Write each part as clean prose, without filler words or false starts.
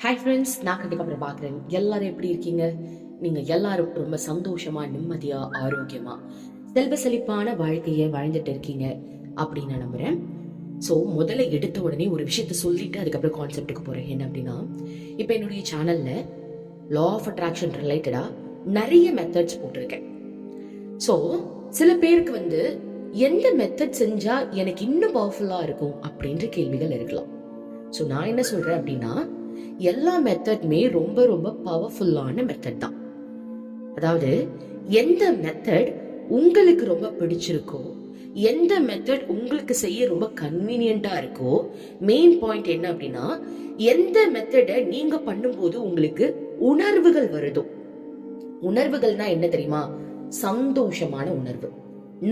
Hi friends, நான் கிருத்திகா பிரபாகரன். எல்லாரும் எப்படி இருக்கீங்க? நீங்க எல்லாரும் ரொம்ப சந்தோஷமா, நிம்மதியா, ஆரோக்கியமா, செல்வ செழிப்பான வாழ்க்கையை வாழ்ந்துட்டு இருக்கீங்க அப்படின்னு நான் நம்புறேன். ஸோ முதல்ல எடுத்த உடனே ஒரு விஷயத்த சொல்லிட்டு அதுக்கப்புறம் கான்செப்டுக்கு போறேன். என்ன அப்படின்னா, இப்போ என்னுடைய சேனல்ல லா ஆஃப் அட்ராக்ஷன் ரிலேட்டடா நிறைய மெத்தட்ஸ் போட்டிருக்கேன். ஸோ சில பேருக்கு எந்த மெத்தட் செஞ்சா எனக்கு இன்னும் பவர்ஃபுல்லா இருக்கும் அப்படின்ற கேள்விகள் இருக்கலாம். ஸோ நான் என்ன சொல்றேன் அப்படின்னா, எல்லா மெத்தட்மே ரொம்ப ரொம்ப பவர்ஃபுல்லான மெத்தட் தான். அதாவது எந்த மெத்தட் உங்களுக்கு ரொம்ப பிடிச்சிருக்கோ, எந்த மெத்தட் உங்களுக்கு செய்ய ரொம்ப கன்வீனியன்டா இருக்கோ, மெயின் பாயிண்ட் என்ன அப்படின்னா, எந்த மெத்தடை நீங்க பண்ணும்போது உங்களுக்கு உணர்வுகள் வருதோ. உணர்வுகள்னா என்ன தெரியுமா? சந்தோஷமான உணர்வு,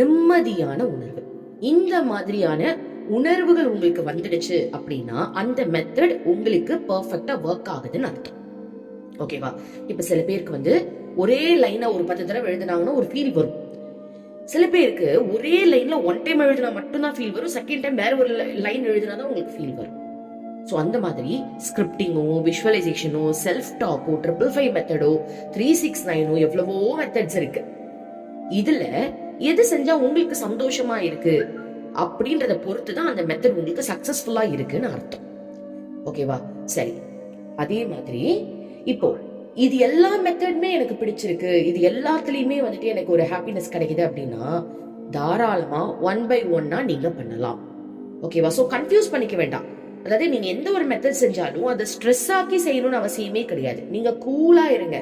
நிம்மதியான உணர்வு. இந்த மாதிரியான உணர்வுகள் உங்களுக்கு வந்துடுச்சு அப்படின்னா அந்த மெத்தட் உங்களுக்கு பெர்ஃபெக்ட்டா ஒர்க் ஆகுதுன்னு அர்த்தம். ஓகேவா? இப்ப சில பேருக்கு ஒரே லைனை ஒரு 10 தடவை எழுதினாங்கன்னா ஒரு ஃபீல் வரும். சில பேருக்கு ஒரே லைன்ல ஒன் டைம் எழுதினா மட்டும்தான் ஃபீல் வரும், செகண்ட் டைம் வேற ஒரு லைன் எழுதினாதான் உங்களுக்கு ஃபீல் வரும். ஸோ அந்த மாதிரி ஸ்கிரிப்டிங்கோ, விஷுவலைசேஷனோ, செல்ஃப் டாக்கோ, 555 மெத்தடோ, 369ஓ எவ்வளவோ மெத்தட்ஸ் இருக்கு. இதுல எது செஞ்சா உங்களுக்கு சந்தோஷமா இருக்கு அப்படின்றத பொறுத்து தான் அந்த மெத்தட் உங்களுக்கு சக்சஸ்ஃபுல்லா இருக்குன்னு அர்த்தம். ஓகேவா? சரி, அதே மாதிரி இப்போ இது எல்லா மெத்தடுமே எனக்கு பிடிச்சிருக்கு, இது எல்லாத்துலயுமே எனக்கு ஒரு ஹாப்பினஸ் கிடைக்குது அப்படின்னா தாராளமா 1 by 1 நீங்க பண்ணலாம். ஓகேவா? சோ கன்ஃபியூஸ் பண்ணிக்க வேண்டாம். அதாவது நீங்க எந்த ஒரு மெத்தட் செஞ்சாலும் அதை ஸ்ட்ரெஸ் ஆக்கி செய்யணும்னு அவசியமே கிடையாது. நீங்க கூலா இருங்க.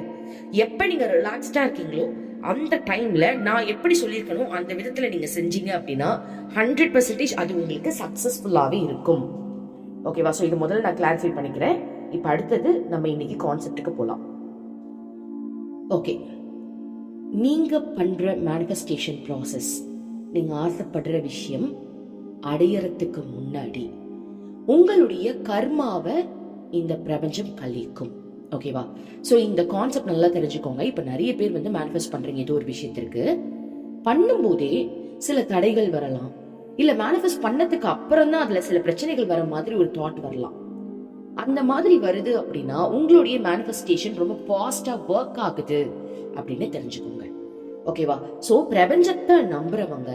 எப்ப நீங்க ரிலாக்ஸ்டா இருக்கீங்களோ அந்த டைம்ல நான் எப்படி சொல்லியிருக்கணும் அந்த விதத்துல நீங்க செஞ்சீங்க அப்படின்னா 100% அது உங்களுக்கு சக்சஸ்ஃபுல்லாவே இருக்கும். ஓகேவா? சோ இது முதல்ல நான் கிளாரிஃபை பண்ணிக்கிறேன். இப்ப அடுத்தது நம்ம இன்னைக்கு கான்செப்டுக்கு போலாம். ஓகே, நீங்க பண்ற மேனிஃபெஸ்டேஷன் ப்ராசஸ், நீங்க ஆசைப்படுற விஷயம் அடையறதுக்கு முன்னாடி உங்களுடைய கர்மாவை இந்த பிரபஞ்சம் கழிக்கும். ஓகேவா? சோ இந்த கான்செப்ட் நல்லா தெரிஞ்சுக்கோங்க. இப்ப நிறைய பேர் மேனிஃபெஸ்ட் பண்றீங்க ஏதோ ஒரு விஷயத்திற்கு, பண்ணும்போதே சில தடைகள் வரலாம், இல்ல மேனிஃபெஸ்ட் பண்ணதுக்கு அப்புறம் தான் அதுல சில பிரச்சனைகள் வர மாதிரி ஒரு தாட் வரலாம். அந்த மாதிரி வருது அப்படின்னா உங்களுடைய மேனிஃபெஸ்டேஷன் ரொம்ப பாசிட்டா ஒர்க் ஆகுது அப்படின்னு தெரிஞ்சுக்கோங்க. ஓகேவா? சோ பிரபஞ்சத்தை நம்புறவங்க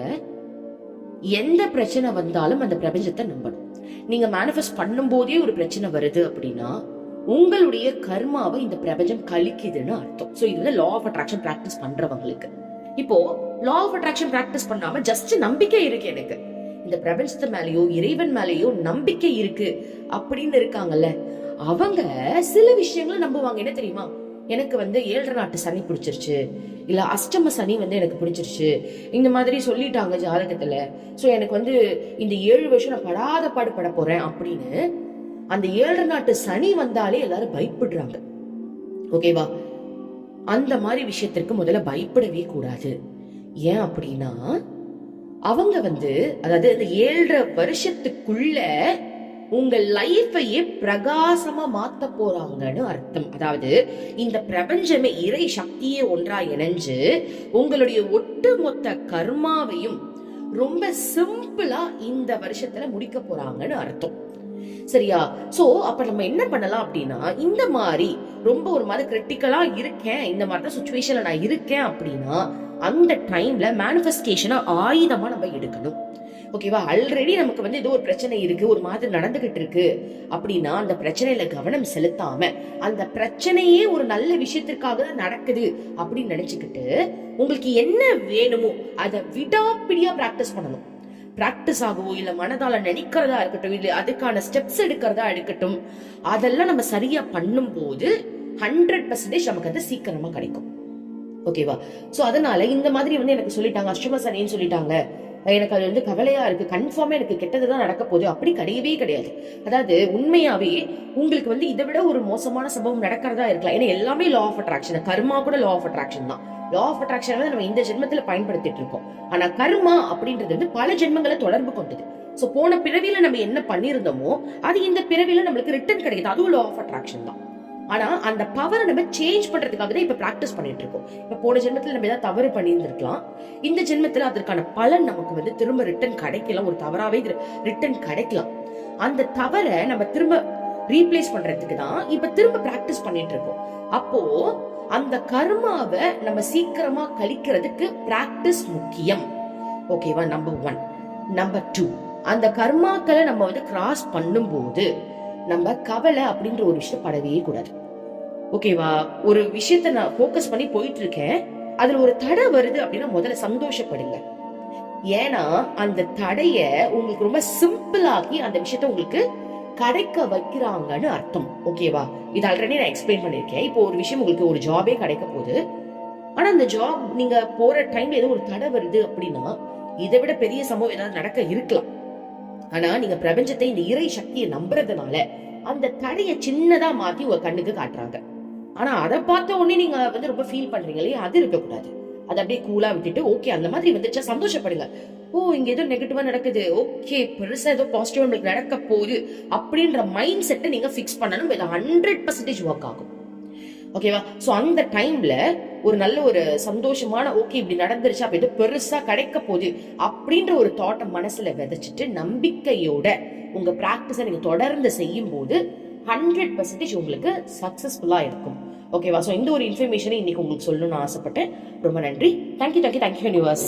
எந்த பிரச்சனை வந்தாலும் அந்த பிரபஞ்சத்தை நம்பணும். நீங்க மேனிஃபெஸ்ட் பண்ணும் போதே ஒரு பிரச்சனை வருது அப்படின்னா உங்களுடைய கர்மாவை இந்த பிரபஞ்சம் கழிக்குதுன்னு அர்த்தம். சோ இது லா ஆஃப் அட்ராக்ஷன் பிராக்டிஸ் பண்றவங்களுக்கு. இப்போ லா ஆஃப் அட்ராக்ஷன் பிராக்டிஸ் பண்ணாம ஜஸ்ட் நம்பிக்கை இருக்கு, எனக்கு இந்த பிரபஞ்சத்து மேலேயோ இறைவன் மேலேயோ நம்பிக்கை இருக்கு அப்படின்னு இருக்காங்கல்ல, அவங்க சில விஷயங்களை நம்புவாங்க. என்ன தெரியுமா? எனக்கு 7 நாட்டு சனி பிடிச்சிருச்சு, இல்ல அஷ்டம சனி எனக்கு பிடிச்சிருச்சு, இந்த மாதிரி சொல்லிட்டாங்க ஜாதகத்துல. சோ எனக்கு இந்த 7 வருஷம் நான் படாத பாடுபட போறேன் அப்படின்னு அந்த 7 நாட்டு சனி வந்தாலே எல்லாரும் பயப்படுறாங்க. ஓகேவா? அந்த மாதிரி விஷயத்திற்கு முதல்ல பயப்படவே கூடாது. ஏன் அப்படின்னா அவங்க அதாவது இந்த 7.5 வருஷத்துக்குள்ள உங்க லைஃபையே பிரகாசமா மாத்த போறாங்கன்னு அர்த்தம். அதாவது இந்த பிரபஞ்சமே இறை சக்தியே ஒன்றா இணைஞ்சு உங்களுடைய ஒட்டுமொத்த கர்மாவையும் ரொம்ப சிம்பிளா இந்த வருஷத்துல முடிக்க போறாங்கன்னு அர்த்தம். சரியா? சோ அப்ப நம்ம என்ன பண்ணலாம் அப்படின்னா, இந்த மாதிரி ரொம்ப ஒரு மாதிரி கிரிட்டிக்கலா இருக்கேன், இந்த மாதிரி சிச்சுவேஷன்ல நான் இருக்கேன் அப்படின்னா அந்த டைம்ல மேனிஃபெஸ்டேஷனை ஆயுதமா நம்ம எடுக்கணும். ஓகேவா? ஆல்ரெடி நமக்கு ஏதோ ஒரு பிரச்சனை இருக்கு, ஒரு மாதிரி நடந்துகிட்டு இருக்கு அப்படின்னா அந்த பிரச்சனையில கவனம் செலுத்தாம அந்த பிரச்சனையே ஒரு நல்ல விஷயத்திற்காக தான் நடக்குது அப்படின்னு நினைச்சுக்கிட்டு உங்களுக்கு என்ன வேணுமோ அதை விடாப்பிடியா பிராக்டிஸ் பண்ணணும். பிராக்டிஸ் ஆகவோ இல்ல மனதால நினைக்கிறதா இருக்கட்டும், இல்ல அதுக்கான ஸ்டெப்ஸ் எடுக்கிறதா இருக்கட்டும், அதெல்லாம் நம்ம சரியா பண்ணும் போது 100% நமக்கு சீக்கிரமா கிடைக்கும். ஓகேவா? சோ அதனால இந்த மாதிரி எனக்கு சொல்லிட்டாங்க, அஷ்டம சனின்னு சொல்லிட்டாங்க, எனக்கு அது கவலையா இருக்கு, கன்ஃபார்மா எனக்கு கெட்டதுதான் நடக்க போகுது, அப்படி கிடையவே கிடையாது. அதாவது உண்மையாவே உங்களுக்கு இதை விட ஒரு மோசமான சம்பவம் நடக்கிறதா இருக்கலாம். ஏன்னா எல்லாமே லா ஆஃப் அட்ராக்ஷன், கர்மா கூட லா ஆஃப் அட்ராக்ஷன் தான். லா ஆஃப் அட்ராக்ஷன் நம்ம இந்த ஜென்மத்துல பயன்படுத்திட்டு இருக்கோம். ஆனா கர்மா அப்படின்றது பல ஜென்மங்களை தொடர்பு கொண்டது. சோ போன பிறவில நம்ம என்ன பண்ணிருந்தோமோ அது இந்த பிறவில நம்மளுக்கு ரிட்டர்ன் கிடைக்குது, அதுவும் லா ஆஃப் அட்ராக்ஷன் தான். ஆனா அந்த பவரை நம்ம சேஞ்ச் பண்றதுக்காக தான் இப்ப பிராக்டிஸ் பண்ணிட்டு இருக்கோம். இப்ப போன ஜென்மத்துல நம்ம ஏதாவது தவறு பண்ணியிருந்திருக்கலாம், இந்த ஜென்மத்துல அதற்கான பலன் நமக்கு திரும்ப ரிட்டர்ன் கிடைக்கலாம், ஒரு தவறாவே ரிட்டர்ன் கிடைக்கலாம். அந்த தவறை நம்ம திரும்ப ரீப்ளேஸ் பண்றதுக்கு தான் இப்ப திரும்ப பிராக்டிஸ் பண்ணிட்டு இருக்கோம். அப்போ அந்த கர்மாவை நம்ம சீக்கிரமா கழிக்கிறதுக்கு பிராக்டிஸ் முக்கியம். ஓகேவா? நம்பர் 1. நம்பர் 2, அந்த கர்மாக்களை நம்ம கிராஸ் பண்ணும்போது நம்ம கவலை அப்படின்ற ஒரு விஷயம் படவே கூடாது. ஓகேவா? ஒரு விஷயத்த நான் போக்கஸ் பண்ணி போயிட்டு இருக்கேன், அதுல ஒரு தடை வருது அப்படின்னா முதல்ல சந்தோஷப்படுங்க. ஏன்னா அந்த தடைய உங்களுக்கு ரொம்ப சிம்பிளாக்கி அந்த விஷயத்த உங்களுக்கு கிடைக்க வைக்கிறாங்கன்னு அர்த்தம். ஓகேவா? இது ஆல்ரெடி நான் எக்ஸ்பிளைன் பண்ணிருக்கேன். இப்போ ஒரு விஷயம் உங்களுக்கு ஒரு ஜாபே கிடைக்க போகுது, ஆனா அந்த ஜாப் நீங்க போற டைம்ல ஏதோ ஒரு தடை வருது அப்படின்னா இதை விட பெரிய சம்பவம் ஏதாவது நடக்க இருக்கலாம். ஆனா நீங்க பிரபஞ்சத்தை, இந்த இறை சக்தியை நம்புறதுனால அந்த தடையை சின்னதா மாத்தி உங்க கண்ணுக்கு காட்டுறாங்க. ஆனா அதை பார்த்த உடனே நீங்க ரொம்ப ஃபீல் பண்றீங்களே, அது இருக்கக்கூடாது. அதை அப்படியே கூலா விட்டுட்டு ஓகே அந்த மாதிரி வந்துச்சா சந்தோஷப்படுங்க. ஓ, இங்க ஏதோ நெகட்டிவா நடக்குது, ஓகே பெருசா ஏதோ பாசிட்டிவா உங்களுக்கு நடக்க போகுது அப்படின்ற மைண்ட் செட்டை நீங்க பிக்ஸ் பண்ணணும். இது 100% ஒர்க் ஆகும். ஓகேவா? சோ அந்த டைம்ல ஒரு நல்ல ஒரு சந்தோஷமான ஓகே இப்படி நடந்துருச்சு, அப்ப ஏதோ பெருசா கிடைக்க போகுது அப்படின்ற ஒரு தாட்டை மனசுல விதைச்சிட்டு நம்பிக்கையோட உங்க பிராக்டிஸை நீங்க தொடர்ந்து செய்யும் போது 100% உங்களுக்கு சக்சஸ்ஃபுல்லா இருக்கும். ஓகேவா? சோ இந்த ஒரு இன்ஃபர்மேஷனை இன்னைக்கு உங்களுக்கு சொல்லணும்னு ஆசைப்பட்டேன். ரொம்ப நன்றி. Thank you universe.